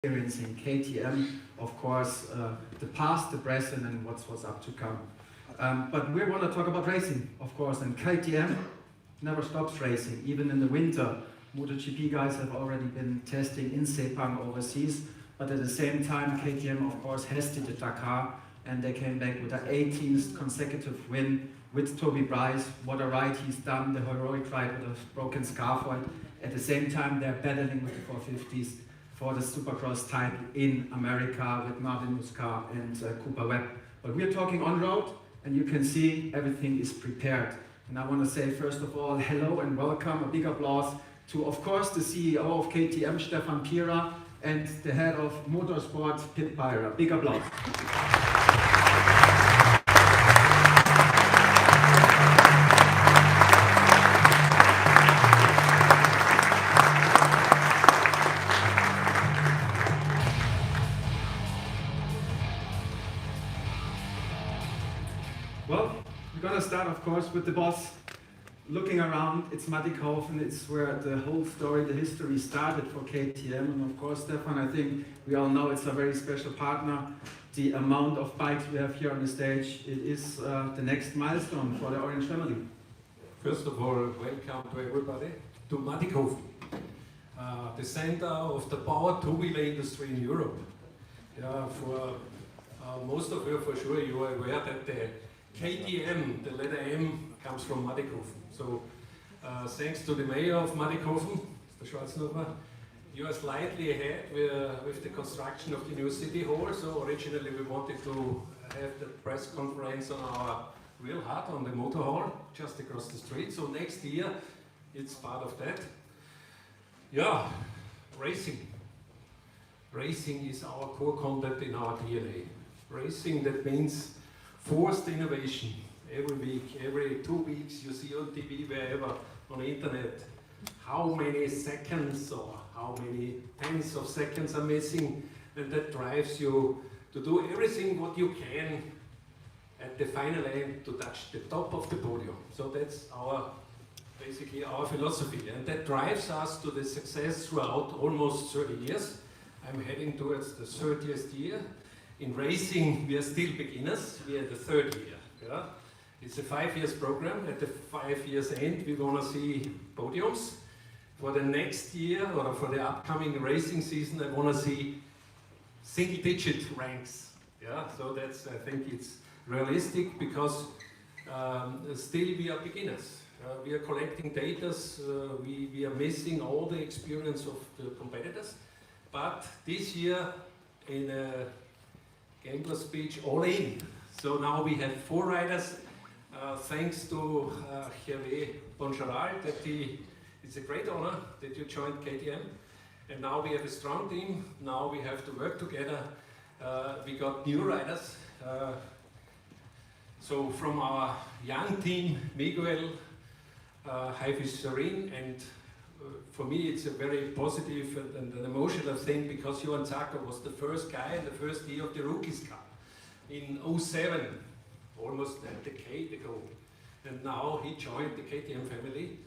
experiencing KTM, of course, the past, the present, and what's up to come. But we want to talk about racing, of course, and KTM never stops racing, even in the winter. MotoGP guys have already been testing in Sepang overseas, but at the same time, KTM, of course, hosted the Dakar, and they came back with an 18th consecutive win with Toby Price. What a ride he's done, the heroic ride with a broken scaphoid. At the same time, they're battling with the 450s for the Supercross title in America with Marvin Muscar and Cooper Webb. But we're talking on-road, and you can see everything is prepared. And I want to say, first of all, hello and welcome, a big applause to, of course, the CEO of KTM, Stefan Pira, and the head of Motorsport, Pit Byra. Big applause. Well, we're going to start, of course, with the boss. Looking around, it's Mattighofen, it's where the whole story, the history started for KTM. And of course, Stefan, I think we all know it's a very special partner. The amount of bikes we have here on the stage, it is the next milestone for the Orange family. First of all, welcome to everybody to Mattighofen, the center of the power two-wheeler industry in Europe. For most of you, for sure, you are aware that the KTM, the letter M, comes from Mattighofen. So, thanks to the mayor of Mattighofen, Mr. Schwarzenegger, you are slightly ahead with the construction of the new city hall. So, originally we wanted to have the press conference on our real hut on the motor hall, just across the street. So, next year it's part of that. Yeah, racing. Racing is our core content in our DNA. Racing, that means forced innovation. Every week, every 2 weeks, you see on TV, wherever, on the internet, how many seconds or how many tenths of seconds are missing, and that drives you to do everything what you can at the final end to touch the top of the podium. So that's basically our philosophy, and that drives us to the success throughout almost 30 years. I'm heading towards the 30th year. In racing, we are still beginners. We are the third year. Yeah? It's a 5 years program. At the 5 years end, we want to see podiums. For the next year, or for the upcoming racing season, I want to see single-digit ranks. Yeah, so that's, I think it's realistic, because still we are beginners. We are collecting data. We are missing all the experience of the competitors. But this year, in a gambler speech, all in. So now we have 4 riders. Thanks to Hervé Boncharal, it's a great honor that you joined KTM. And now we have a strong team. Now we have to work together. We got new riders. So from our young team, Miguel, Haifish Serene, and for me it's a very positive and an emotional thing, because Johan Zarco was the first guy in the first year of the Rookies Cup in 2007, almost a decade ago. And now he joined the KTM family.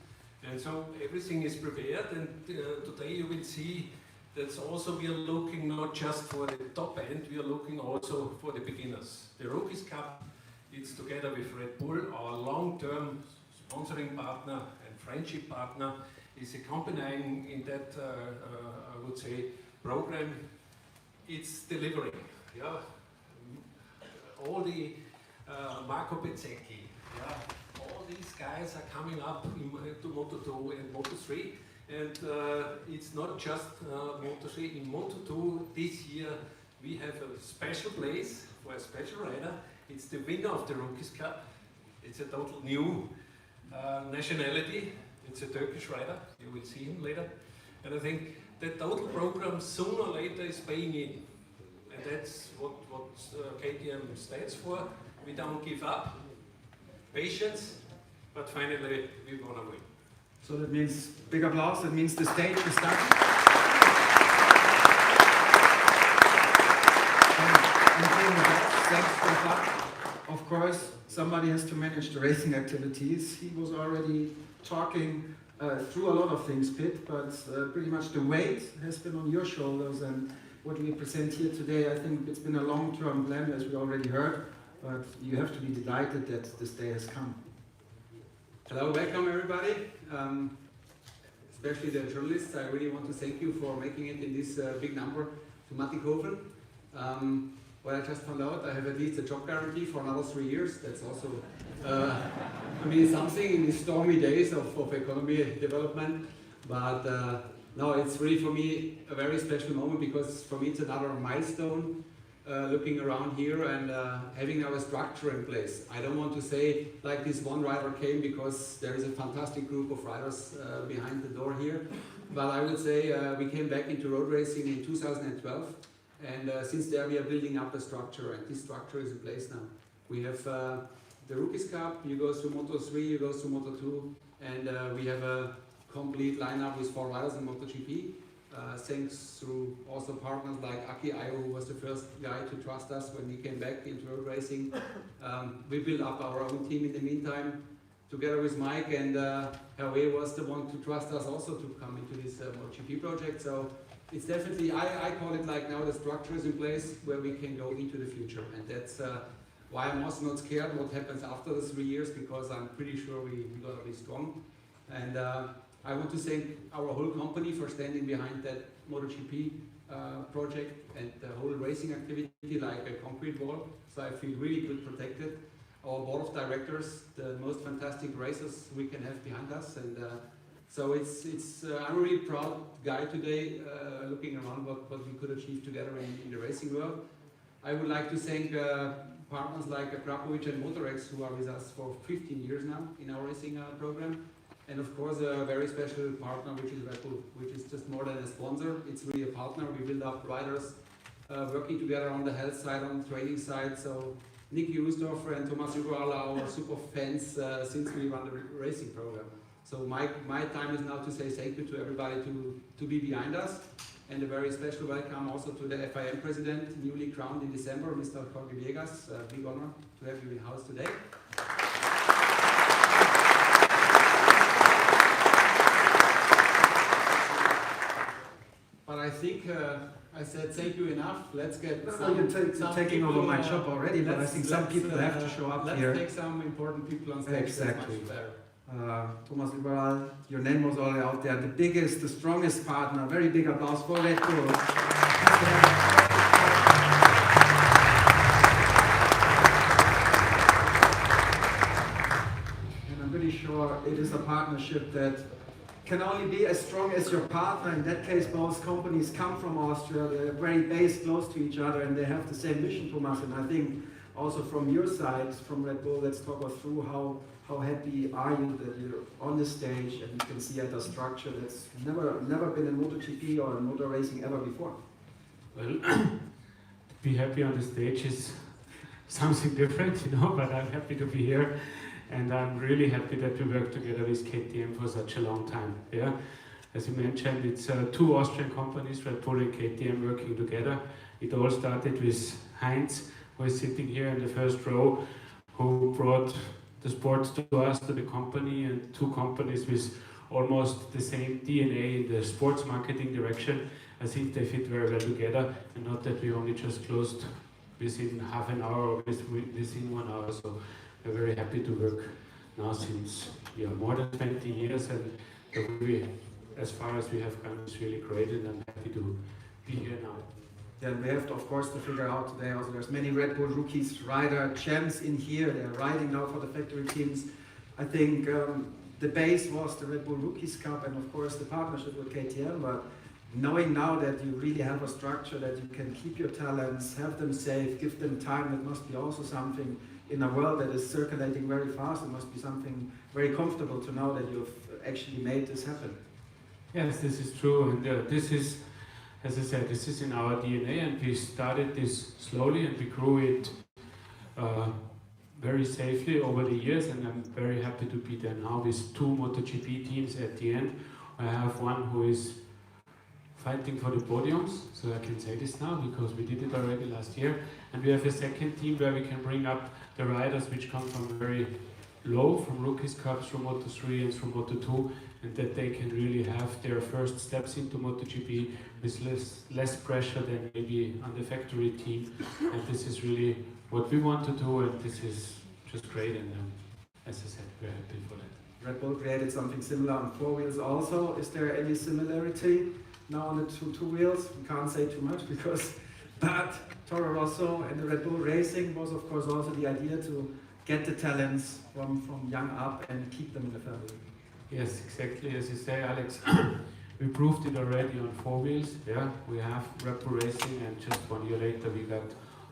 And so everything is prepared, and today you will see that also we are looking not just for the top end, we are looking also for the beginners. The Rookies Cup, it's together with Red Bull, our long-term sponsoring partner and friendship partner, is accompanying in that, I would say, program. It's delivering. Yeah. All the Marco Bezzecchi, yeah, all these guys are coming up into Moto2 and Moto3, and it's not just Moto3. In Moto2 this year we have a special place for a special rider. It's the winner of the Rookies Cup. It's a total new nationality. It's a Turkish rider. You will see him later. And I think the total program sooner or later is paying in. And that's what KTM stands for. We don't give up. Patience, but finally we want to win. So that means big applause. That means the stage is done. Thanks for that. Of course, somebody has to manage the racing activities. He was already talking through a lot of things, Pit, but pretty much the weight has been on your shoulders, and what we present here today. I think it's been a long-term plan, as we already heard, but you have to be delighted that this day has come. Hello, welcome everybody. Especially the journalists, I really want to thank you for making it in this big number to Mattighofen. What I just found out, I have at least a job guarantee for another 3 years. That's also, I mean, something in these stormy days of economy development. But no, it's really for me a very special moment, because for me it's another milestone. Looking around here and having now a structure in place. I don't want to say like this one rider came, because there is a fantastic group of riders behind the door here. But I would say we came back into road racing in 2012, and since there we are building up a structure, and this structure is in place now. We have the Rookies Cup, you go through Moto 3, you go through Moto 2, and we have a complete lineup with 4 riders in MotoGP. Thanks through also partners like Aki Ayo, who was the first guy to trust us when we came back into road racing. We built up our own team in the meantime, together with Mike, and Hervé was the one to trust us also to come into this MotoGP project. So it's definitely, I call it like now the structure is in place where we can go into the future, and that's why I'm also not scared what happens after the 3 years, because I'm pretty sure we're gonna be strong. And I want to thank our whole company for standing behind that MotoGP project and the whole racing activity like a concrete wall. So I feel really good protected. Our board of directors, the most fantastic racers we can have behind us, and so I'm a really proud guy today, looking around what we could achieve together in the racing world. I would like to thank partners like Krapovic and Motorex, who are with us for 15 years now in our racing program. And of course, a very special partner, which is Red Bull, which is just more than a sponsor. It's really a partner. We build up riders working together on the health side, on the training side. So Nicky Usdorfer and Thomas Überall are our super fans since we run the racing program. So my time is now to say thank you to everybody to be behind us. And a very special welcome also to the FIM president, newly crowned in December, Mr. Jorge Viegas. Big honor to have you in house today. But I think I said thank you enough. Let's get You're taking over my job already, but I think some people have to show up here. Let's take some important people on stage. Exactly. Thomas Überall, your name was already out there. The biggest, the strongest partner. Very big applause for Red Bull. And I'm pretty sure it is a partnership that can only be as strong as your partner. In that case, both companies come from Austria. They're very based close to each other, and they have the same mission, Thomas. And I think also from your side, from Red Bull, let's talk us through how happy are you that you're on the stage and you can see at a structure that's never been in MotoGP or in motor racing ever before. Well, to be happy on the stage is something different, but I'm happy to be here. And I'm really happy that we work together with KTM for such a long time. Yeah, as you mentioned, it's 2 Austrian companies, Red Bull and KTM, working together. It all started with Heinz, who is sitting here in the first row, who brought the sports to us, to the company, and 2 companies with almost the same DNA in the sports marketing direction. I think they fit very well together, and not that we only just closed within half an hour or within 1 hour. So we're very happy to work now since more than 20 years, and as far as we have gone, it's really great, and I'm happy to be here now. Yeah, we have to, of course, to figure out today also there's many Red Bull rookies, rider champs in here. They're riding now for the factory teams. I think the base was the Red Bull Rookies Cup and of course the partnership with KTM, but knowing now that you really have a structure that you can keep your talents, have them safe, give them time, it must be also something in a world that is circulating very fast. It must be something very comfortable to know that you've actually made this happen. Yes, this is true, and this is, as I said, this is in our DNA, and we started this slowly and we grew it very safely over the years, and I'm very happy to be there now with 2 MotoGP teams at the end. I have one who is fighting for the podiums, so I can say this now because we did it already last year, and we have a second team where we can bring up the riders which come from very low from Rookies Cups, from Moto3 and from Moto2, and that they can really have their first steps into MotoGP with less pressure than maybe on the factory team. And this is really what we want to do, and this is just great. And as I said, we're happy for that. Red Bull created something similar on 4 wheels also. Is there any similarity now on the two wheels? We can't say too much because but Toro Rosso and the Red Bull Racing was of course also the idea to get the talents from young up and keep them in the family. Yes, exactly as you say, Alex. We proved it already on 4 wheels. Yeah, we have Red Bull Racing, and just 1 year later we got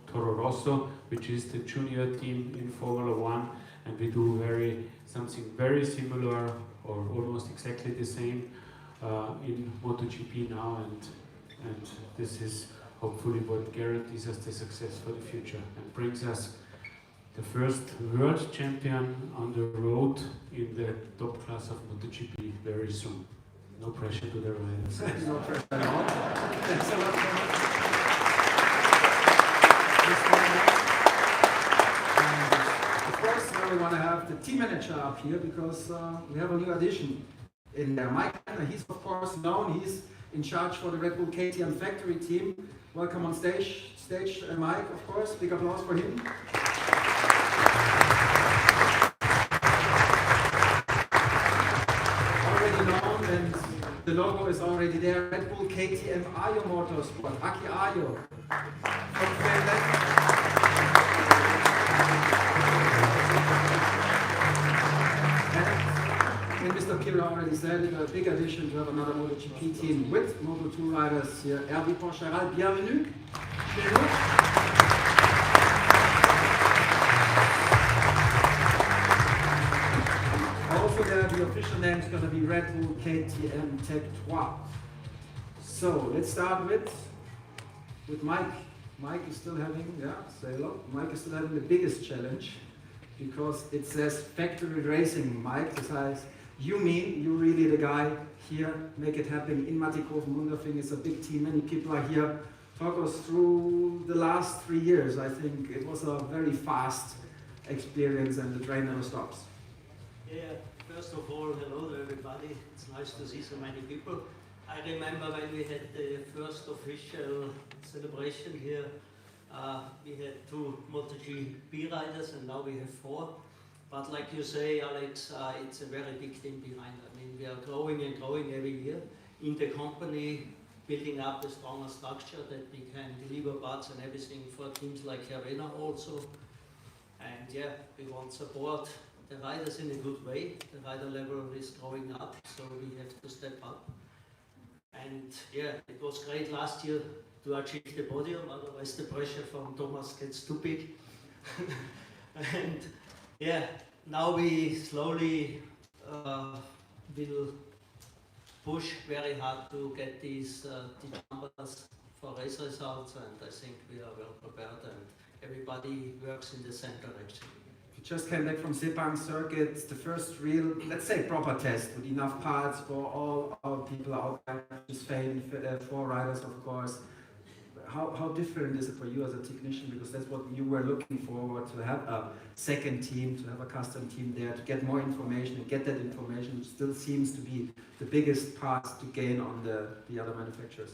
Toro Rosso, which is the junior team in Formula One, and we do something very similar or almost exactly the same in MotoGP now, and this is hopefully what guarantees us the success for the future and brings us the first world champion on the road in the top class of MotoGP very soon. No pressure to the riders. No pressure at all. Thanks a lot for that. Of course, now we want to have the team manager up here because we have a new addition in there. Mike, he's of course known. He's in charge for the Red Bull KTM factory team. Welcome on stage, Mike, of course. Big applause for him. Already known, and the logo is already there. Red Bull KTM Ajo Motorsport, Aki Ajo. From Finland. And Mr. Pirlo already said it, a big addition to have another MotoGP team with Moto2 riders here. Hervé Poncharal, bienvenue. Chez nous. Also there, the official name is going to be Red Bull KTM Tech 3. So let's start with Mike. Mike is still having, say hello. Mike is still having the biggest challenge because it says factory racing. Mike, this says, you mean you're really the guy here, make it happen in Mattighofen. Munderfing is a big team, many people are here. Talk us through the last 3 years. I think it was a very fast experience and the train never stops. Yeah, first of all, hello to everybody. It's nice to see so many people. I remember when we had the first official celebration here, we had 2 MotoGP riders and now we have 4. But like you say, Alex, it's a very big team behind. I mean, we are growing and growing every year in the company, building up a stronger structure that we can deliver parts and everything for teams like Hervena also. And yeah, we want to support the riders in a good way. The rider level is growing up, so we have to step up. And yeah, it was great last year to achieve the podium, otherwise the pressure from Thomas gets too big. And yeah, now we slowly will push very hard to get these numbers for race results, and I think we are well prepared and everybody works in the same direction. You just came back from Sepang circuit, it's the first real, let's say, proper test with enough parts for all our people out there, just fame, 4 riders of course. How different is it for you as a technician? Because that's what you were looking forward to have a second team, to have a custom team there, to get more information and get that information, which still seems to be the biggest part to gain on the other manufacturers.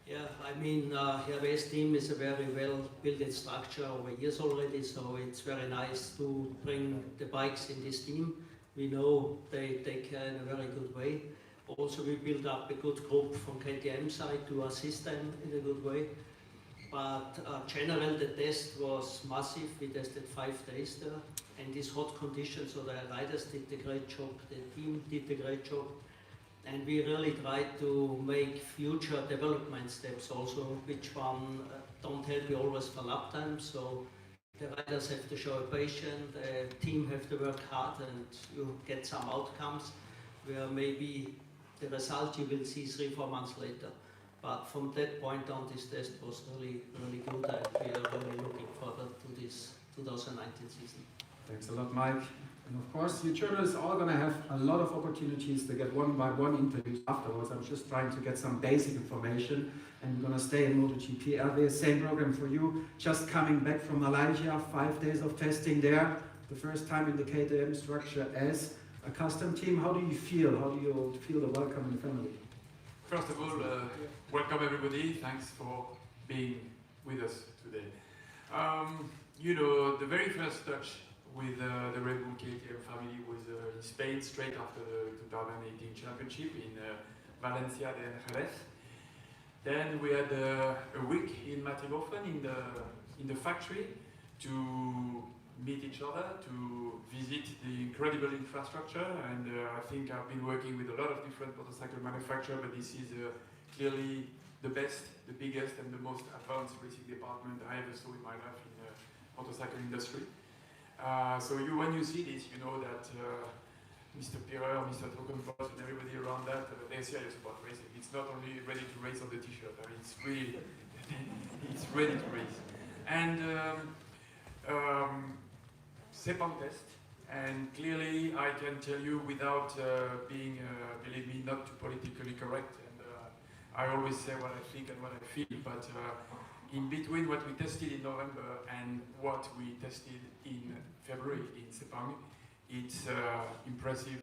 Yeah, I mean, Hervé's team is a very well built structure over years already, so it's very nice to bring the bikes in this team. We know they take care in a very good way. Also, we built up a good group from KTM side to assist them in a good way. But generally the test was massive. We tested 5 days there in these hot conditions, so the riders did a great job, the team did a great job. And we really tried to make future development steps also, which one don't help you always for lap time. So the riders have to show patience, the team have to work hard, and you get some outcomes where maybe the result you will see 3-4 months later. But from that point on, this test was really good, and we are really looking forward to this 2019 season. Thanks a lot, Mike. And of course, you journalists are going to have a lot of opportunities to get one-by-one interviews afterwards. I'm just trying to get some basic information, and we're going to stay in MotoGP. Hervé, same program for you. Just coming back from Malaysia, 5 days of testing there. the first time in the KTM structure as a custom team. How do you feel? How do you feel the welcome in the family? First of all, welcome everybody. Thanks for being with us today. You know, the very first touch with the Red Bull KTM family was in Spain, straight after the 2018 championship in Valencia and Jerez. Then we had a week in Mattighofen in the factory to meet each other, to visit the incredible infrastructure, and I think I've been working with a lot of different motorcycle manufacturers, but this is clearly the best, the biggest and the most advanced racing department I ever saw in my life in the motorcycle industry. So when you see this, you know that Mr. Pirer, Mr. Trockenpost and everybody around that, they're serious about racing. It's not only ready to race on the t-shirt, I mean, it's really, it's ready to race. And Sepang test, and clearly I can tell you without being, believe me, not too politically correct, and I always say what I think and what I feel, but in between what we tested in November and what we tested in February in Sepang, it's impressive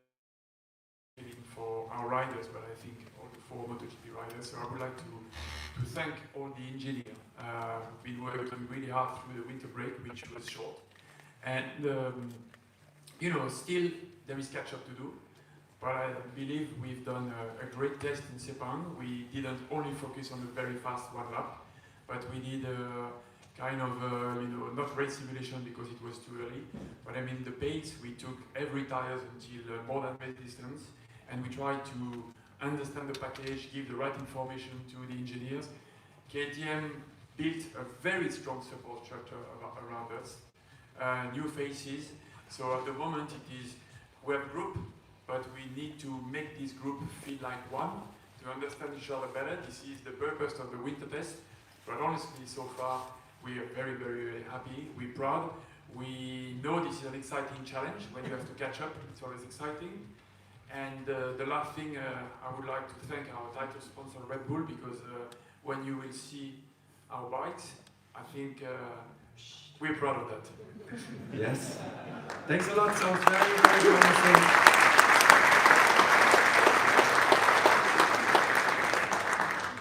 for our riders, but I think all the 4 MotoGP riders. So I would like to thank all the engineers. Been working really hard through the winter break, which was short. And you know, still there is catch up to do, but I believe we've done a great test in Sepang. We didn't only focus on the very fast one lap, but we did a kind of, you know, not race simulation because it was too early, but I mean the pace, we took every tires until more than race distance, and we tried to understand the package, give the right information to the engineers. KTM built a very strong support structure around us. New faces. So at the moment it is, we have a group, but we need to make this group feel like one, to understand each other better. This is the purpose of the winter test. But honestly, so far, we are very, very happy. We're proud. We know this is an exciting challenge. When you have to catch up, it's always exciting. And the last thing, I would like to thank our title sponsor, Red Bull, because when you will see our bikes, I think we're proud of that. Yes. Thanks a lot. Sounds very, very promising.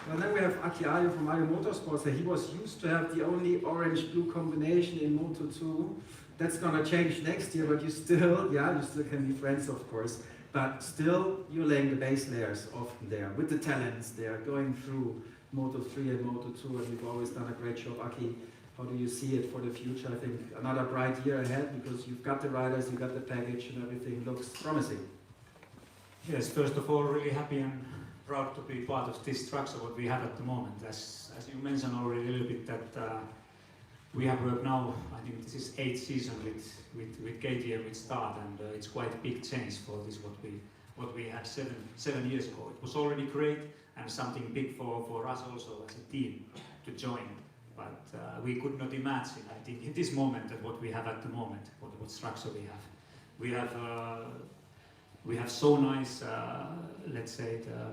Well, then we have Aki Ayo from Ayo Motorsports. He was used to have the only orange-blue combination in Moto2. That's gonna change next year, but you still can be friends, of course. But still, you're laying the base layers often there, with the talents there, going through Moto3 and Moto2, and you've always done a great job, Aki. How do you see it for the future? I think another bright year ahead, because you've got the riders, you've got the package, and everything looks promising. Yes, first of all, really happy and proud to be part of this structure what we have at the moment. As you mentioned already a little bit, that we have worked now, I think this is 8th season with KTM with start, and it's quite a big change for this what we had seven years ago. It was already great and something big for us also as a team to join. But we could not imagine, I think, in this moment that what we have at the moment, what structure we have. We have so nice, let's say, the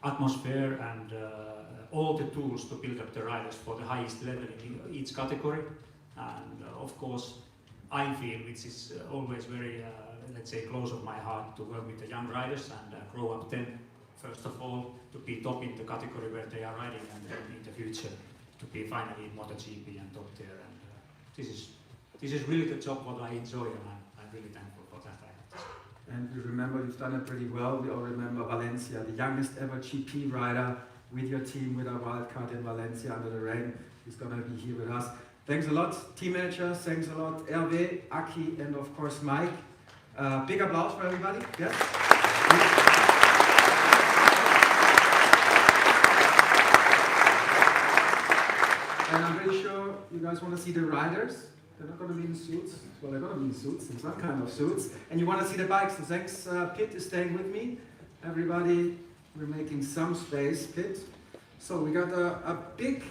atmosphere and all the tools to build up the riders for the highest level in each category. And of course, I feel, which is always very, let's say, close of my heart, to work with the young riders and grow up them, first of all, to be top in the category where they are riding, and then in the future to be finally in MotoGP and top there. And this is really the job what I enjoy, and I'm really thankful for that. And we remember you've done it pretty well. We all remember Valencia, the youngest ever GP rider with your team, with our wildcard in Valencia under the rain. He's going to be here with us. Thanks a lot, team manager. Thanks a lot, Hervé, Aki, and of course Mike. Big applause for everybody. Yes. And I'm pretty sure you guys want to see the riders. They're not going to be in suits. Well, they're going to be in suits, in some kind of suits. And you want to see the bikes. So thanks, Pit is staying with me. Everybody, we're making some space, Pit. So we got a big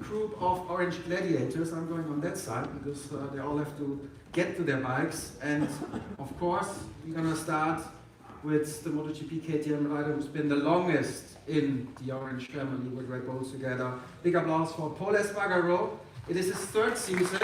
group of orange gladiators. I'm going on that side because they all have to get to their bikes. And of course, we're going to start with the MotoGP KTM rider who's been the longest in the orange family with Red Bull together. Big applause for Paul Espargaro. It is his 3rd season.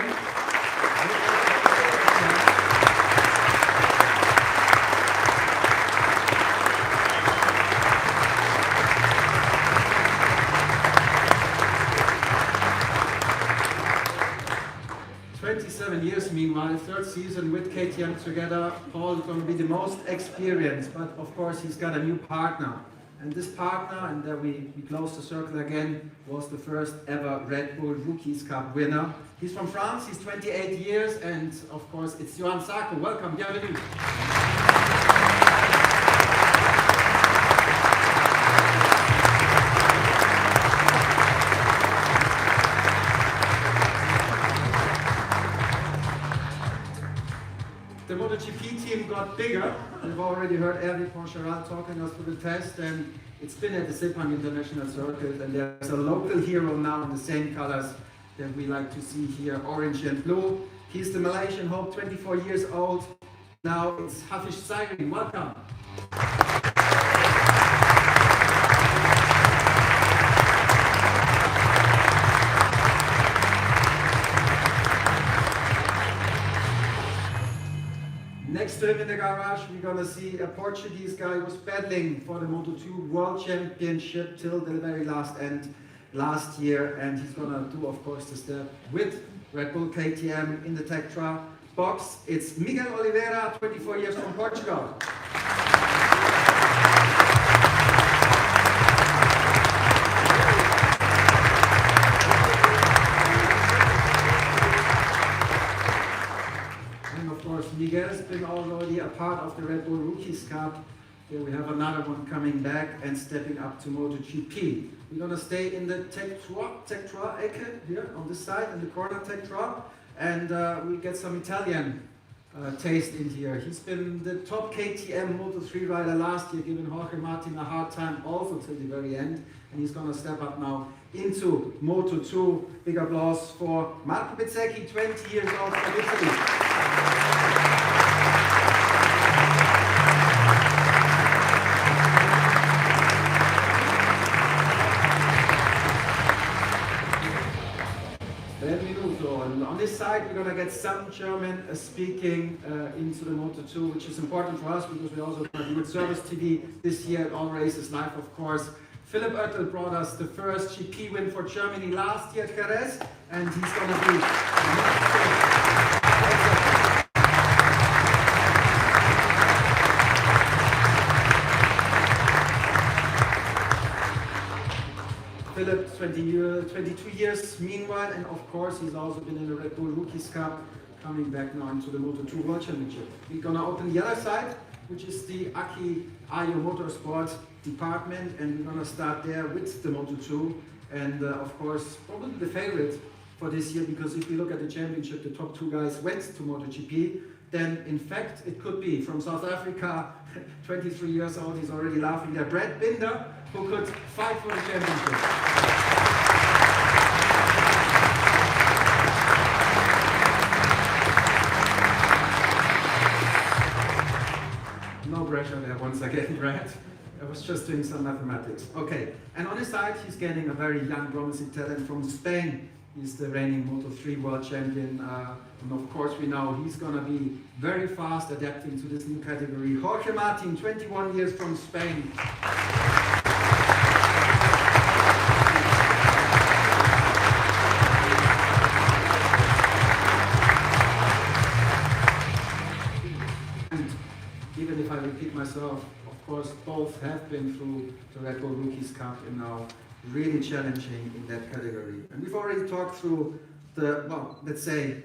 27 years meanwhile, third season with KTM together. Paul is going to be the most experienced, but of course he's got a new partner. And this partner, and there we close the circle again, was the first ever Red Bull Rookies Cup winner. He's from France, he's 28 years, and of course it's Johan Sarko. Welcome, bienvenue. The MotoGP team got bigger. We've already heard Hervé Poncharal talking us through the test, and it's been at the Sepang International Circuit, and there's a local hero now in the same colors that we like to see here, orange and blue. He's the Malaysian Hope, 24 years old. Now it's Hafiz Sairi. Welcome. Next to him in the garage, we're going to see a Portuguese guy who was battling for the Moto2 World Championship till the very last end last year, and he's going to do, of course, the step with Red Bull KTM in the Tectra box. It's Miguel Oliveira, 24 years from Portugal. Miguel's been already a part of the Red Bull Rookies Cup. Here we have another one coming back and stepping up to MotoGP. We're going to stay in the Tectra Ecke here on this side, in the corner Tectra, and we'll get some Italian taste in here. He's been the top KTM Moto3 rider last year, giving Jorge Martin a hard time also till the very end, and he's going to step up now into Moto2. Big applause for Marco Bezzecchi, 20 years old from Italy. And on this side, we're going to get some German speaking into the Moto2, which is important for us because we're also going to do with Service TV this year at All Races Live, of course. Philipp Oettel brought us the first GP win for Germany last year at Jerez, and he's going to be Philipp, 22 years meanwhile, and of course he's also been in the Red Bull Rookies Cup, coming back now into the Moto2 World Championship. We're going to open the other side, which is the Aki Ayo Motorsport department, and we're going to start there with the Moto2, and of course probably the favorite for this year, because if you look at the championship, the top two guys went to MotoGP. Then in fact it could be from South Africa, 23 years old, he's already laughing there, Brad Binder, who could fight for the championship. No pressure there once again, Brad. I was just doing some mathematics. Okay, and on his side, he's getting a very young, promising talent from Spain. He's the reigning Moto3 world champion. And of course, we know he's going to be very fast adapting to this new category. Jorge Martin, 21 years from Spain. Even if I repeat myself, of course, both have been through the Red Bull Rookies Cup and now really challenging in that category. And we've already talked through the, well, let's say,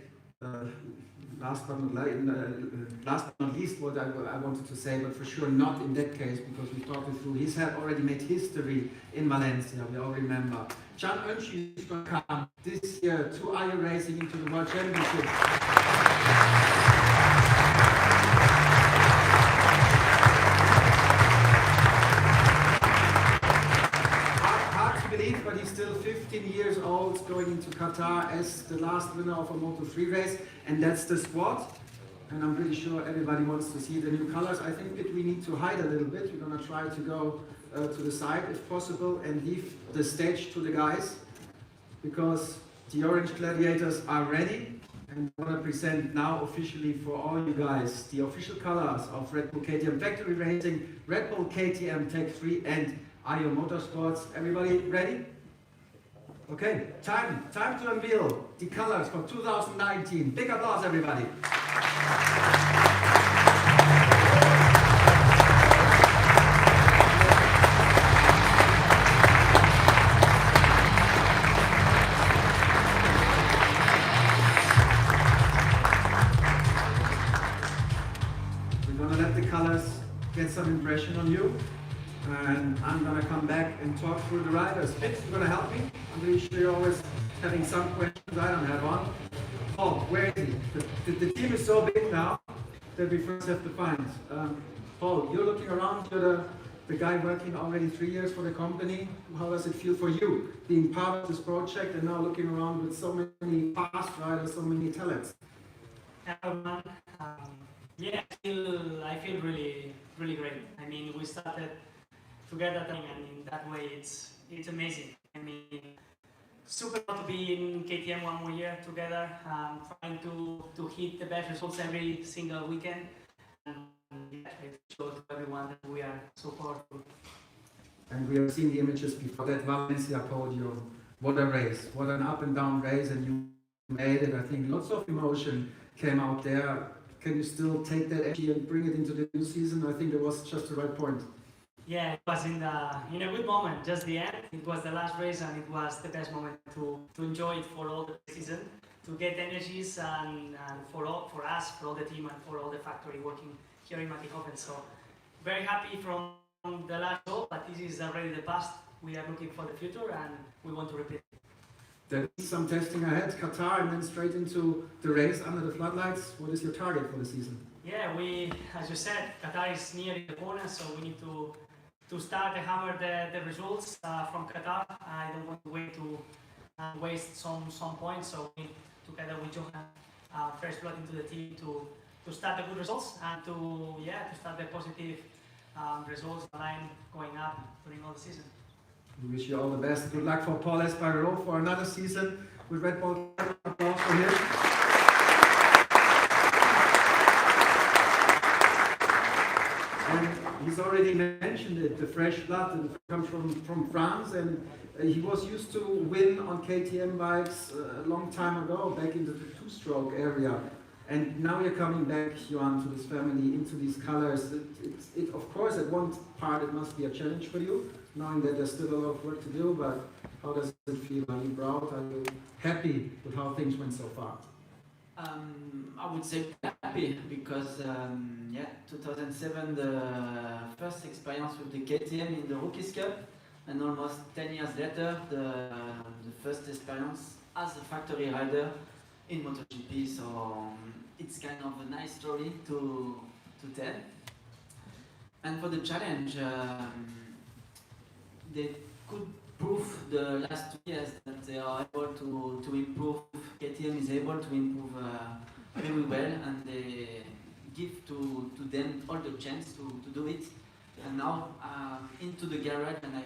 last but not least what I wanted to say, but for sure not in that case, because we've talked it through. He's had already made history in Valencia, we all remember. Can Öncü is going to come this year to Ayo Racing into the World Championship. But he's still 15 years old, going into Qatar as the last winner of a Moto3 race, and that's the squad. And I'm pretty sure everybody wants to see the new colors. I think that we need to hide a little bit. We're going to try to go to the side if possible and leave the stage to the guys, because the Orange Gladiators are ready. And I want to present now officially for all you guys the official colors of Red Bull KTM Factory Racing, Red Bull KTM Tech 3 and Ayo Motorsports. Everybody ready? Okay, time to unveil the colors for 2019. Big applause, everybody. We're gonna let the colors get some impression on you. And I'm gonna come back and talk through the riders. Fitz, you're gonna help me? I'm pretty sure you're always having some questions I don't have on. Oh, where is he? The team is so big now that we first have to find. Paul, you're looking around, you're the guy working already 3 years for the company. How does it feel for you, being part of this project and now looking around with so many fast riders, so many talents? Everyone, yeah, I feel really great. I mean, we started together, and in that way, it's amazing. I mean, super proud to be in KTM one more year together, trying to hit the best results every single weekend. And yeah, it shows to everyone that we are so powerful. And we have seen the images before that Valencia podium. What a race, what an up and down race, and you made it. I think lots of emotion came out there. Can you still take that energy and bring it into the new season? I think that was just the right point. Yeah, it was in a good moment, just the end. It was the last race and it was the best moment to enjoy it for all the season, to get energies and for us, for all the team and for all the factory working here in Mattighofen. So very happy from the last show, but this is already the past. We are looking for the future and we want to repeat it. There is some testing ahead, Qatar, and then straight into the race under the floodlights. What is your target for the season? Yeah, as you said, Qatar is near the corner, so we need to start to hammer the results from Qatar. I don't want to wait to waste some points, so we together with Johan, fresh blood into the team to start the good results and to start the positive results line going up during all the season. We wish you all the best. Good luck for Paul Espargaro for another season with Red Bull. Applause for him. And he's already mentioned it, the fresh blood, and it comes from France, and he was used to win on KTM bikes a long time ago, back into the two-stroke area. And now you're coming back, Johan, to this family, into these colors. Of course, at one part it must be a challenge for you, knowing that there's still a lot of work to do, but how does it feel? Are you proud? Are you happy with how things went so far? I would say happy because 2007, the first experience with the KTM in the Rookies Cup, and almost 10 years later, the first experience as a factory rider in MotoGP. So it's kind of a nice story to tell. And for the challenge, they could prove the last 2 years that they are able to improve. KTM is able to improve very well, and they give to them all the chance to do it. And now into the garage, and I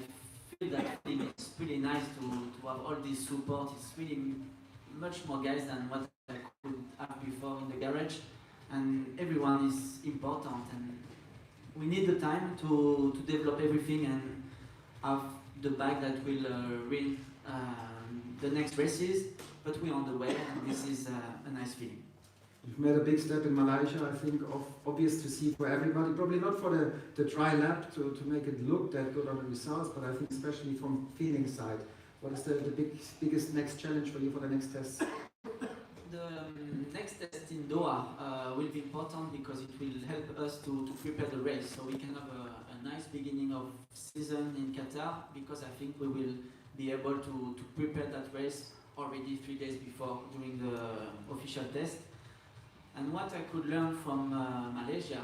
feel that it's really nice to have all this support. It's really much more guys than what I could have before in the garage, and everyone is important, and we need the time to develop everything and have the bike that will win the next races, but we're on the way, and this is a nice feeling. You've made a big step in Malaysia, I think, obvious to see for everybody, probably not for the dry lap to make it look that good on the results, but I think especially from feeling side. What is the biggest next challenge for you for the next test? The next test in Doha will be important because it will help us to prepare the race, so we can have a nice beginning of season in Qatar, because I think we will be able to prepare that race already 3 days before during the official test. And what I could learn from Malaysia,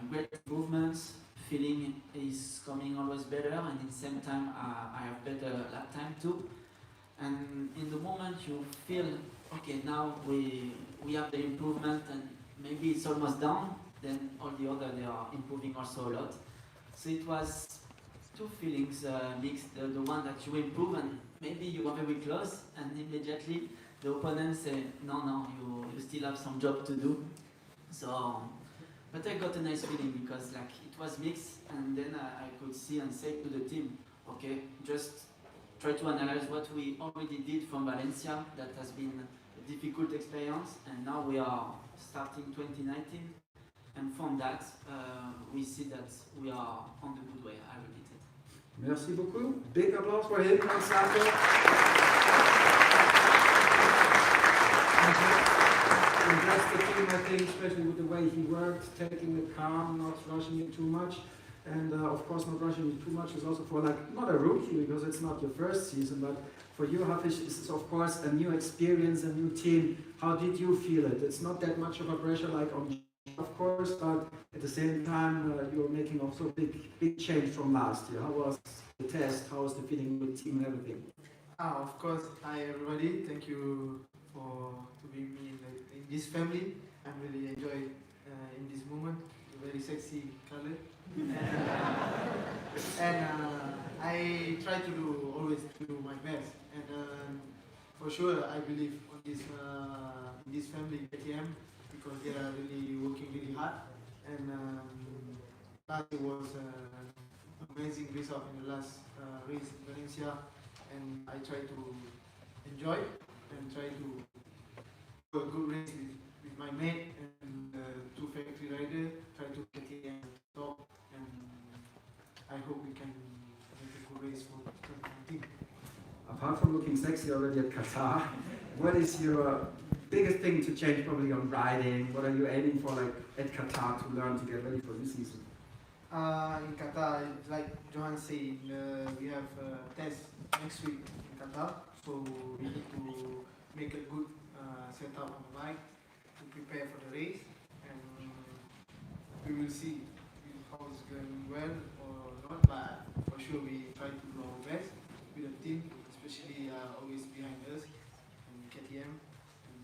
great improvements, feeling is coming always better, and at the same time I have better lap time too. And in the moment you feel, okay, now we have the improvement and maybe it's almost down, then all the other they are improving also a lot. So it was two feelings mixed, the one that you improve and maybe you are very close, and immediately the opponent say, no, you still have some job to do. So, but I got a nice feeling because like it was mixed, and then I could see and say to the team, okay, just try to analyze what we already did from Valencia. That has been a difficult experience, and now we are starting 2019. And from that, we see that we are on the good way. I repeat it. Merci beaucoup. Big applause for him and Sato. Impressed the team, I think, especially with the way he worked, taking it calm, not rushing it too much. And of course, not rushing it too much is also for not a rookie, because it's not your first season, but for you, Hafiz, it's of course a new experience, a new team. How did you feel it? It's not that much of a pressure like on, of course, but at the same time, you're making also big change from last year. How was the test? How was the feeling with the team and everything? Of course, hi everybody. Thank you to be me in this family. I'm really enjoy in this moment. Very sexy color. And I try to always do my best. And for sure, I believe on this in this family KTM, because they are really working really hard. And last year was amazing result in the last race in Valencia, and I try to enjoy and try to do a good race with my mate and two factory riders, try to get in top, and I hope we can make a good race for 2019. Apart from looking sexy already at Qatar, what is your biggest thing to change probably on riding? What are you aiming for at Qatar to learn to get ready for this season? In Qatar, like Johan said, we have a test next week in Qatar, so we need to make a good setup on the bike to prepare for the race, and we will see how it's going well or not, but for sure we try to do our best with the team, especially always behind us and KTM. And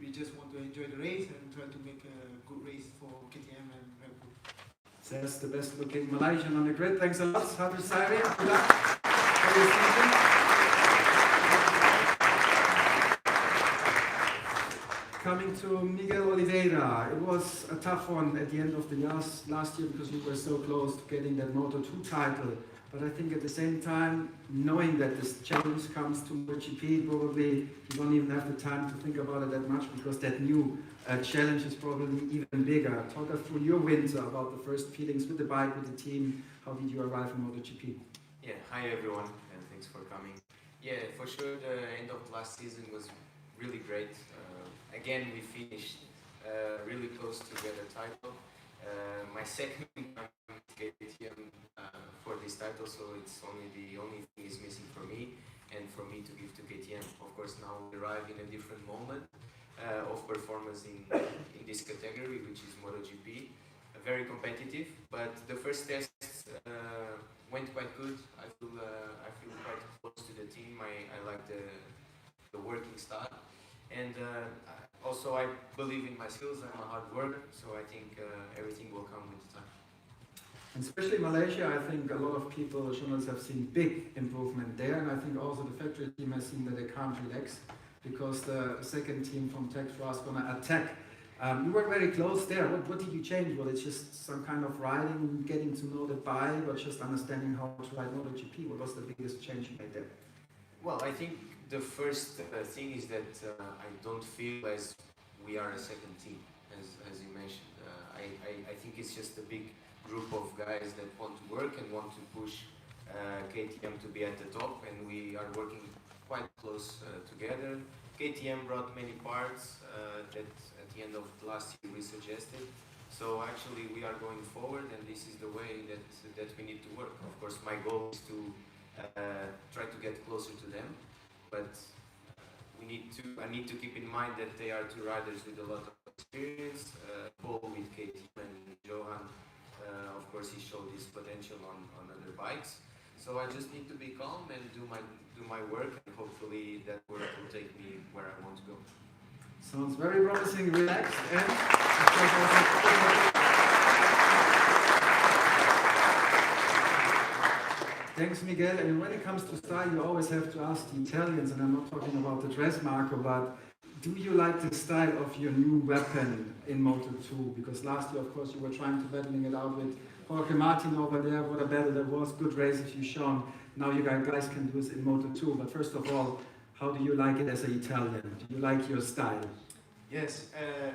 we just want to enjoy the race and try to make a good race for KTM and Red Bull. Says the best looking Malaysian on the grid. Thanks a lot, Hafiz Sairi. Good luck for your season. Coming to Miguel Oliveira, it was a tough one at the end of the last year because you were so close to getting that Moto2 title. But I think at the same time, knowing that this challenge comes to MotoGP, probably you don't even have the time to think about it that much, because that new challenge is probably even bigger. Talk us through your winter, about the first feelings with the bike, with the team. How did you arrive in MotoGP? Yeah, hi everyone, and thanks for coming. Yeah, for sure the end of last season was really great. Again, we finished really close to get a title. My second time with KTM for this title, so it's the only thing is missing for me and for me to give to KTM. Of course, now we arrive in a different moment of performance in this category, which is MotoGP. Very competitive, but the first tests went quite good. I feel quite close to the team. I like the working style, and also I believe in my skills. I'm a hard worker, so I think everything will come with time. And especially Malaysia, I think a lot of people, journalists, have seen big improvement there, and I think also the factory team has seen that they can't relax, because the second team from Textra is going to attack. You were very close there. What did you change? Was it just some kind of riding, getting to know the bike, or just understanding how to ride MotoGP? What was the biggest change you made there? Well, I think the first thing is that I don't feel as we are a second team, as you mentioned. I think it's just a big group of guys that want to work and want to push KTM to be at the top, and we are working quite close together. KTM brought many parts that at the end of last year we suggested. So actually we are going forward, and this is the way that we need to work. Of course, my goal is to try to get closer to them, but I need to keep in mind that they are two riders with a lot of experience. Paul with KTM and Johan, of course, he showed his potential on other bikes. So I just need to be calm and do my work, and hopefully that work will take me where I want to go. Sounds very promising, relaxed, and thanks, Miguel. And when it comes to style, you always have to ask the Italians, and I'm not talking about the dress, Marco, but do you like the style of your new weapon in Moto2? Because last year, of course, you were trying to battling it out with Jorge Martin over there. What a battle that was. Good races you've shown. now you guys can do this in Moto2. But first of all, how do you like it as an Italian? Do you like your style? Yes,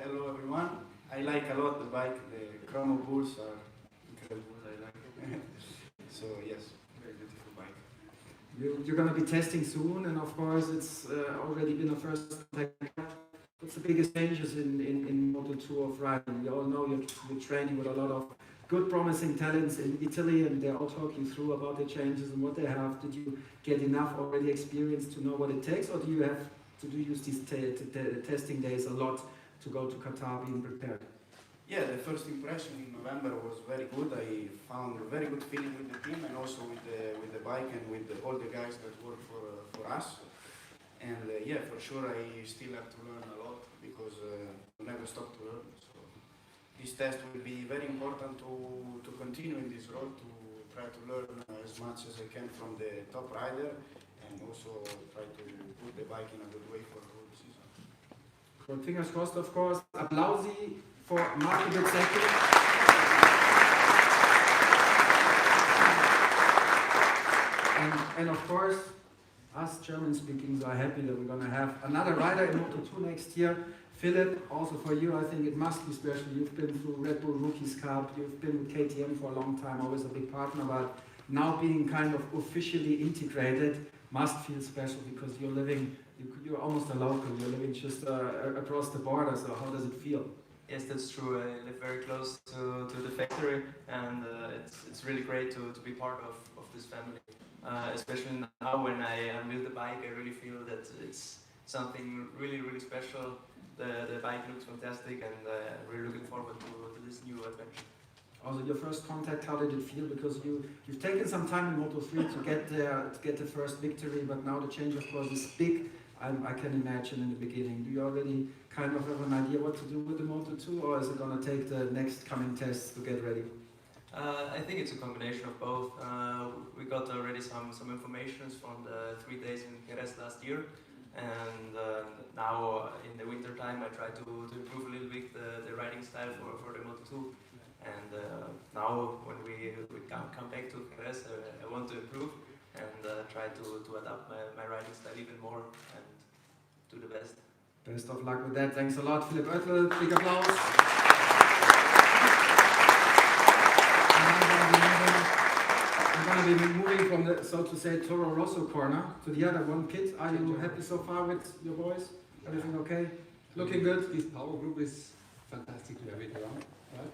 hello everyone. I like a lot the bike, the chrono bulls are incredible, I like it. So yes, very beautiful bike. You're going to be testing soon, and of course it's already been a first contact. What's the biggest changes in Moto2 of riding? We all know you're training with a lot of good promising talents in Italy, and they're all talking through about the changes and what they have. Did you get enough already experience to know what it takes, or do you have to use these testing days a lot to go to Qatar being prepared? Yeah, the first impression in November was very good. I found a very good feeling with the team and also with the bike and with all the guys that work for us. And yeah, for sure I still have to learn a lot because you never stop to learn. So this test will be very important to continue in this road, to try to learn as much as I can from the top rider and also try to put the bike in a good way for the whole season. Well, fingers crossed, of course. Applausi for Marco Bezzecchi. And of course, us German speakings are happy that we're going to have another rider in Moto2 next year. Philip, also for you, I think it must be special. You've been through Red Bull Rookies Cup, you've been with KTM for a long time, always a big partner, but now being kind of officially integrated must feel special because you're almost a local, you're living just across the border, so how does it feel? Yes, that's true. I live very close to the factory, and it's really great to be part of this family. Especially now when I unveil the bike, I really feel that it's something really, really special. The bike looks fantastic, and I'm really looking forward to this new adventure. Also, your first contact, how did it feel? Because you've taken some time in Moto3 to get the first victory, but now the change, of course, is big. I can imagine in the beginning. Do you already kind of have an idea what to do with the Moto2, or is it going to take the next coming tests to get ready? I think it's a combination of both. We got already some information from the 3 days in Jerez last year, and now in the winter time I try to improve a little bit the riding style for the Moto2. And now when we come back to Jerez, I want to improve and try to adapt my riding style even more and do the best. Best of luck with that. Thanks a lot, Philipp Oettel. Big applause. I'm going to be moving from the, so to say, Toro Rosso corner to the other one. Pit, are you happy so far with your boys? Everything okay? Looking good? This power group is fantastic to have it around, right?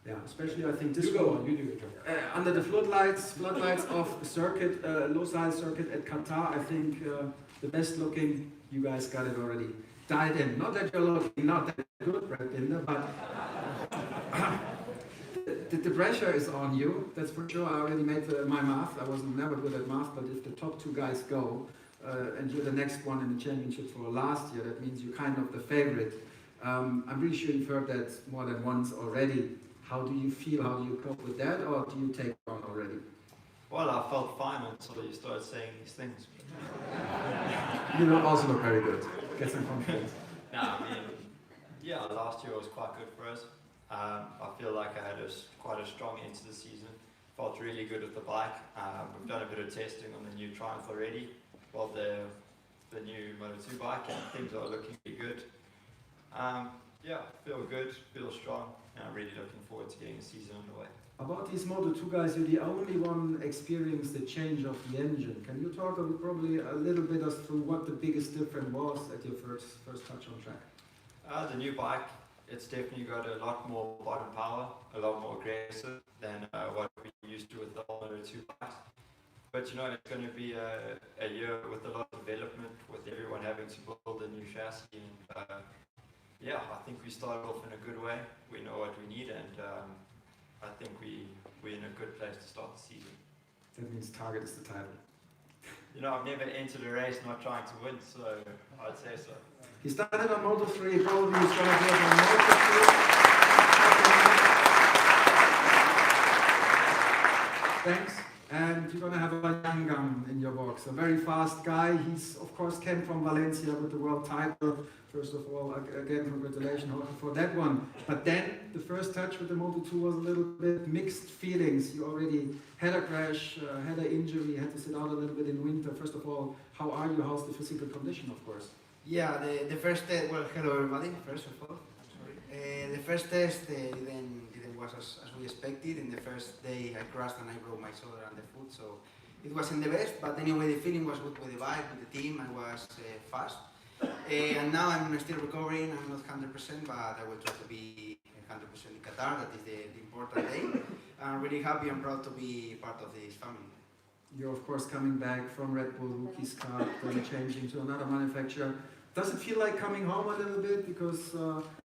Yeah, especially I think this You go on, you do your job. under the floodlights of circuit, Losail circuit at Qatar, I think the best looking, you guys got it already dialed in. Not that you're looking not that good, Brad Binder, but the pressure is on you, that's for sure. I already made my math. I wasn't never good at math, but if the top two guys go, and you're the next one in the championship for last year, that means you're kind of the favorite. I'm pretty sure you've heard that more than once already. How do you feel? How do you cope with that, or do you take on already? Well, I felt fine until you started saying these things. You also look very good. Get some confidence. No, I mean, yeah, last year was quite good for us. I feel like I had quite a strong end to the season. Felt really good with the bike. We've done a bit of testing on the new Triumph already. Well, the new Moto2 bike, and things are looking pretty good. Yeah, feel good, feel strong, and I'm really looking forward to getting the season underway. About these Moto2 guys, you're the only one experienced the change of the engine. Can you talk probably a little bit us through what the biggest difference was at your first touch on track? The new bike, it's definitely got a lot more bottom power, a lot more aggressive than what we used to with the old Moto2 bikes. But you know, it's going to be a year with a lot of development, with everyone having to build a new chassis. And yeah, I think we started off in a good way. We know what we need, and I think we're in a good place to start the season. That means target is the title. You know, I've never entered a race not trying to win, so I'd say so. He started on Moto3, probably he's going to do it on Moto2. Thanks. And you're going to have a young gun in your box, a very fast guy. He's, of course, came from Valencia with the world title. First of all, again, congratulations for that one. But then, the first touch with the Moto2 was a little bit mixed feelings. You already had a crash, had an injury, had to sit out a little bit in winter. First of all, how are you? How's the physical condition, of course? Yeah, the first test, well, hello everybody, first of all. The first test didn't was as we expected. In the first day I crashed and I broke my shoulder and the foot, so it wasn't the best, but anyway the feeling was good with the bike, with the team. I was fast. And now I'm still recovering. I'm not 100%, but I will try to be 100% in Qatar. That is the important day. I'm really happy and proud to be part of this family. You're of course coming back from Red Bull Rookies Cup, then changing to another manufacturer. Does it feel like coming home a little bit? Because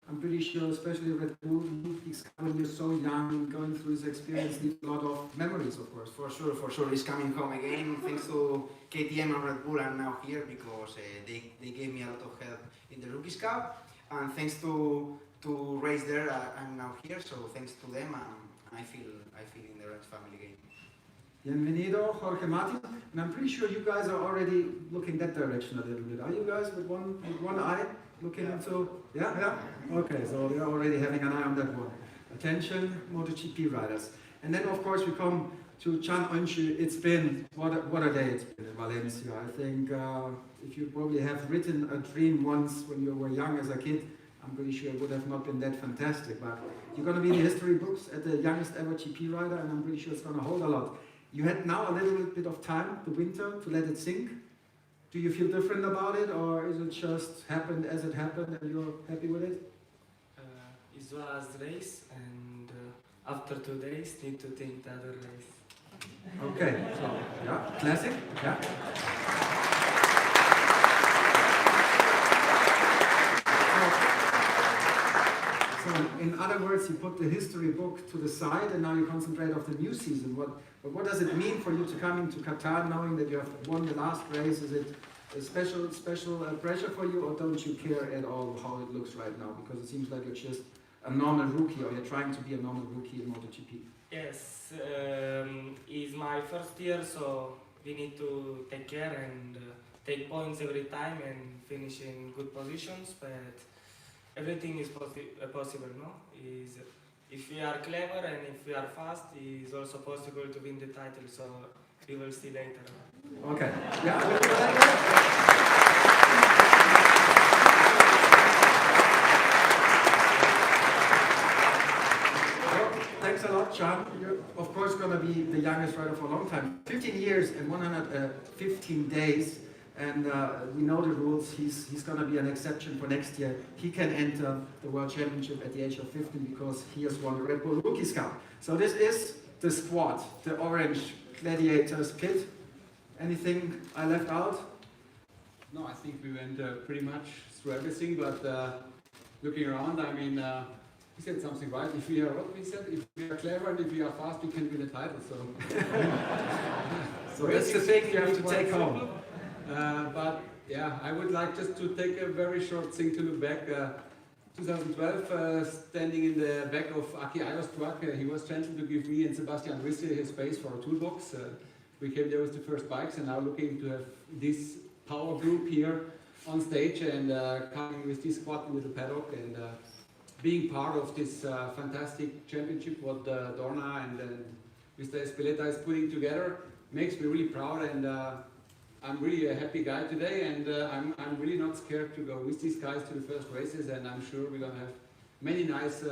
I'm pretty sure, especially Red Bull Rookies Cup, when you're so young, going through this experience needs a lot of memories, of course. For sure, it's coming home again. Thanks to KTM and Red Bull, I'm now here because they gave me a lot of help in the Rookies Cup, and thanks to race there, I'm now here. So thanks to them, I feel in the Red family again. Bienvenido, Jorge Martin. And I'm pretty sure you guys are already looking that direction a little bit. Are you guys with one eye looking into? Yeah? Okay, so you're already having an eye on that one. Attention, MotoGP riders. And then of course we come to Can Öncü. It's been, what a day it's been in Valencia. I think if you probably have written a dream once when you were young as a kid, I'm pretty sure it would have not been that fantastic. But you're going to be in the history books at the youngest ever GP rider, and I'm pretty sure it's going to hold a lot. You had now a little bit of time, the winter, to let it sink. Do you feel different about it, or is it just happened as it happened and you're happy with it? It was race, and after 2 days, need to think the other race. Okay, so, yeah, classic, yeah. So, in other words, you put the history book to the side and now you concentrate on the new season. What does it mean for you to come into Qatar knowing that you have won the last race? Is it a special pressure for you, or don't you care at all how it looks right now? Because it seems like you're just a normal rookie, or you're trying to be a normal rookie in MotoGP. Yes, it's my first year, so we need to take care and take points every time and finish in good positions, but everything is possible, no? If we are clever and if we are fast, it's also possible to win the title, so we will see later. Okay. Yeah. Well, thanks a lot, Can. You're of course going to be the youngest rider for a long time. 15 years and 115 days. And we know the rules. He's going to be an exception for next year. He can enter the World Championship at the age of 15 because he has won the Red Bull Rookies Cup. So this is the squad, the Orange Gladiators pit. Anything I left out? No, I think we went pretty much through everything, but looking around, I mean, we said something right. If we are, what we said, if we are clever and if we are fast, we can win a title. So, so that's the thing you have to take home. But yeah, I would like just to take a very short thing to look back. 2012, standing in the back of Aki Ayo's truck, he was gentle to give me and Sebastian Risse his space for a toolbox. We came there with the first bikes, and now looking to have this power group here on stage and coming with this squad into the paddock and being part of this fantastic championship what Dorna and Mr. Espeleta is putting together makes me really proud, and I'm really a happy guy today, and I'm really not scared to go with these guys to the first races, and I'm sure we're going to have many nice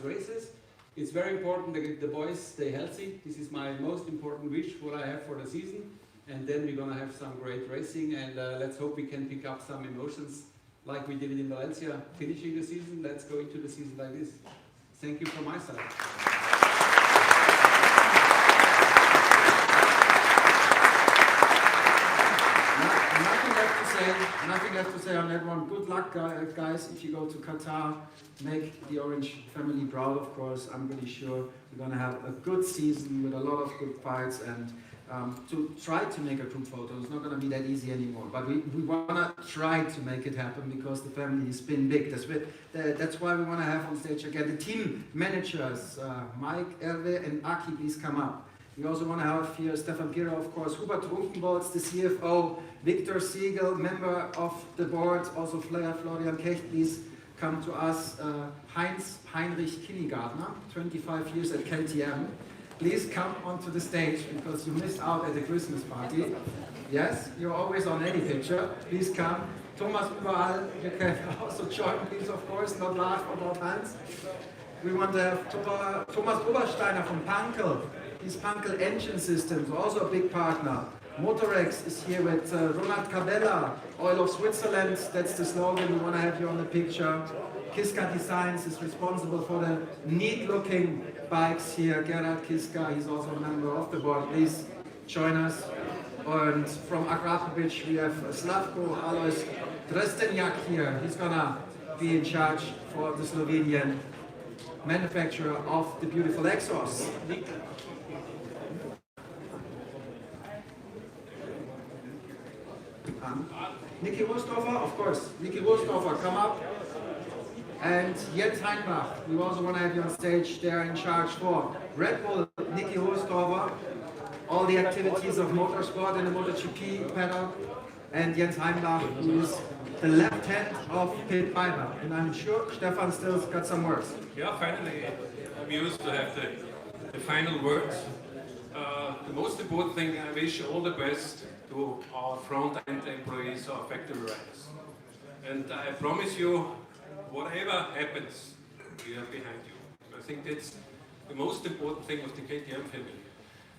races. It's very important that the boys stay healthy. This is my most important wish, what I have for the season, and then we're going to have some great racing, and let's hope we can pick up some emotions like we did it in Valencia, finishing the season. Let's go into the season like this. Thank you from my side. Nothing left to say on that one. Good luck, guys, if you go to Qatar. Make the Orange family proud, of course. I'm pretty sure we're going to have a good season with a lot of good fights, and to try to make a group photo is not going to be that easy anymore. But we want to try to make it happen because the family has been big. That's why we want to have on stage again the team managers, Mike, Hervé, and Aki, please come up. We also want to have here Stefan Pira, of course, Hubert Trunkenbolz, the CFO, Victor Siegel, member of the board, also Florian Kecht, please come to us, Heinrich Kindergartner, 25 years at KTM. Please come onto the stage because you missed out at the Christmas party. Yes, you're always on any picture. Please come. Thomas Überall, you can also join, please, of course, not laugh on all hands. We want to have Thomas Obersteiner from Pankel. He's Pankel Engine Systems, also a big partner. Motorex is here with Ronald Cabella, Oil of Switzerland, that's the slogan, we want to have you on the picture. Kiska Designs is responsible for the neat-looking bikes here. Gerhard Kiska, he's also a member of the board. Please join us. And from Akrapovic, we have Slavko Alois Drestenjak here. He's gonna be in charge for the Slovenian manufacturer of the beautiful exhaust. Niki Wursthofer, of course. Niki Wursthofer, come up. And Jens Heinbach, we also want to have you on stage. They're in charge for Red Bull, Niki Wursthofer, all the activities of motorsport in the MotoGP paddock, and Jens Heinbach, who is the left hand of Pit Biber. And I'm sure Stefan still's got some words. Yeah, finally, I'm used to have the final words. The most important thing, I wish all the best to our front-end employees, our factory riders. And I promise you, whatever happens, we are behind you. I think that's the most important thing of the KTM family.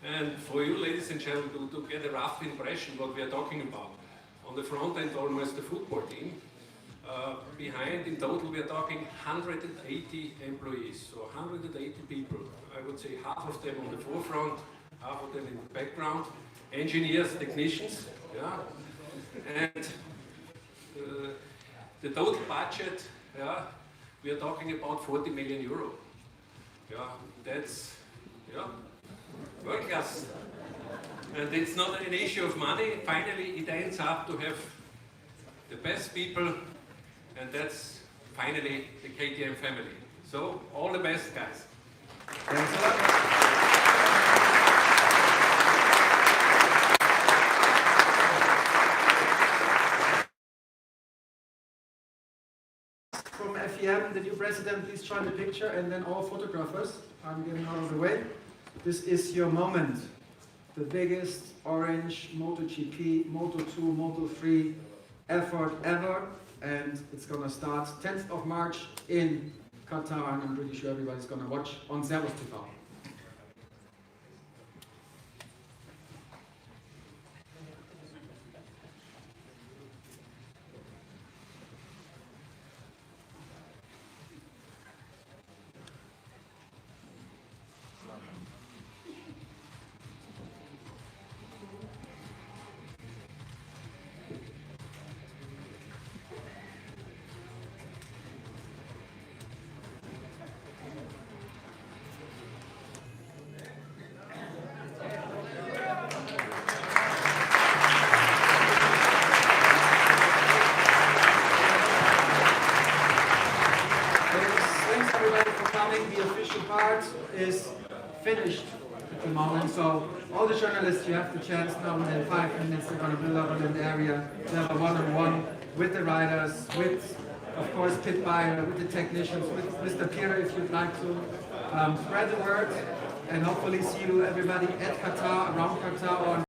And for you, ladies and gentlemen, to get a rough impression what we are talking about. On the front end, almost the football team. Behind, in total, we are talking 180 employees. So 180 people. I would say half of them on the forefront, half of them in the background. Engineers, technicians, yeah. And the total budget, yeah, we are talking about 40 million euro. Yeah, that's, yeah, world class. And it's not an issue of money. Finally, it ends up to have the best people, and that's finally the KTM family. So, all the best, guys. Thanks a lot. From FEM, the new president, please join the picture, and then all photographers. I'm getting out of the way. This is your moment. The biggest orange MotoGP, Moto2, Moto3 effort ever, and it's gonna start 10th of March in Qatar, and I'm pretty sure everybody's gonna watch on Servus TV. The official part is finished at the moment, so all the journalists, you have the chance now within 5 minutes, they're going to build up an area, they have a one-on-one with the riders, with, of course, Pit Buyer, with the technicians, with Mr. Pira if you'd like to. Spread the word, and hopefully see you everybody at Qatar, around Qatar, or